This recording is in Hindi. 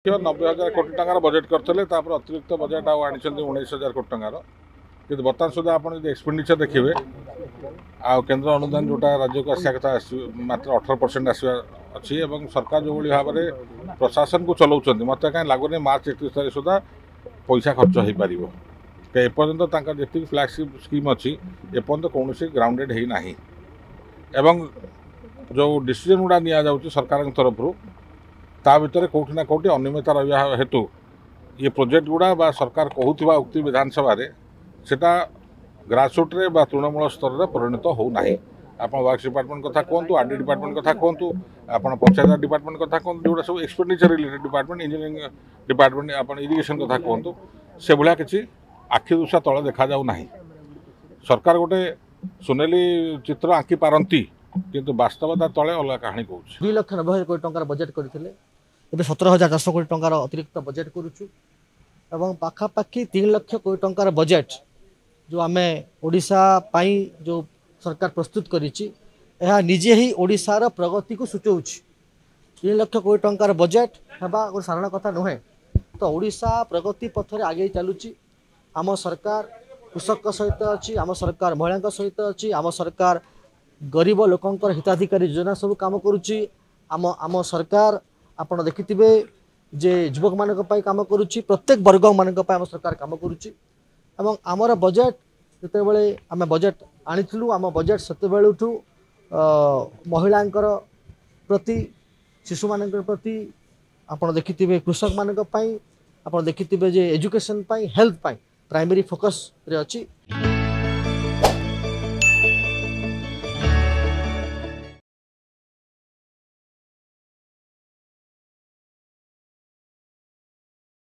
90,000 कोटी टंकार बजेट करते अतिरिक्त बजेट आनी 19,000 कोटी टंकार कि बर्तमान सुधा आप एक्सपेंडिचर देखिए आ केन्द्र अनुदान जोटा राज्य को आसा कथा मात्र 18% आसवा अच्छी सरकार जो भाव में प्रशासन को चलाउं मत कहीं लगुनि मार्च 31 तारीख सुधा पैसा खर्च हो पार एपर्तंत जी फ्लैगशिप स्कीम अच्छी एपर्तंत कौन ग्राउंडेड होना एवं जो डिसीजन गुड़ा नि सरकार तरफ ता भितर कौटि ना कौटि अनियमितता रहा हेतु ये प्रोजेक्ट गुड़ा बा सरकार कहूथिबा उक्ति विधानसभा सेटा ग्रासरूट रे बा तृणमूल स्तर में परिणत होना आप वर्क्स डिपार्टमेंट कथा कहतु आरडी डिपार्टमेंट कथा कहतु आप पंचायत डिपार्टमेंट कथा कहतु जोड़ा सब expenditure related department engineering department आप इरिगेशन कथा कहतु से भाया किसी आखि दुषा तले देखा जाऊना सरकार गोटे सुनेली चित्र आंकी पारती किंतु वास्तवता तले अलग कहानी कहूँ 2,90,000 कोटी टंकार बजेट करते 17,400 कोटी टंकार अतिरिक्त बजेट करुचु एवं पाखापाखि 3 लाख कोटी टंकार बजेट जो आम ओडिशा पाई जो सरकार प्रस्तुत करिछि यह निजे ही ओडिशार प्रगति को सूचौछि 3 लाख कोटी टंकार बजेट हेबा गोटे साधारण कथा नुहे तो ओडिशा प्रगति पथरे आगे चलुछि आम सरकार कृषक सहित अच्छी आम सरकार महिला सहित अच्छी आम सरकार गरीब लोकंकर हिताधिकारी योजना सब काम करुच्ची आम सरकार आपण देखिथिबे जे युवक मानक पई काम करुच्ची प्रत्येक वर्ग मानक पई आम सरकार काम करुच्ची एवं आमर बजेट जते बेले आम बजेट आनिथिलु आम बजेट सेते बेलुठु महिलांकर प्रति शिशु मानक प्रति आपण देखिथिबे कृषक मानक पई आपण देखिथिबे जे एजुकेशन पई हेल्थ पई प्राइमरी फोकस रे अछि।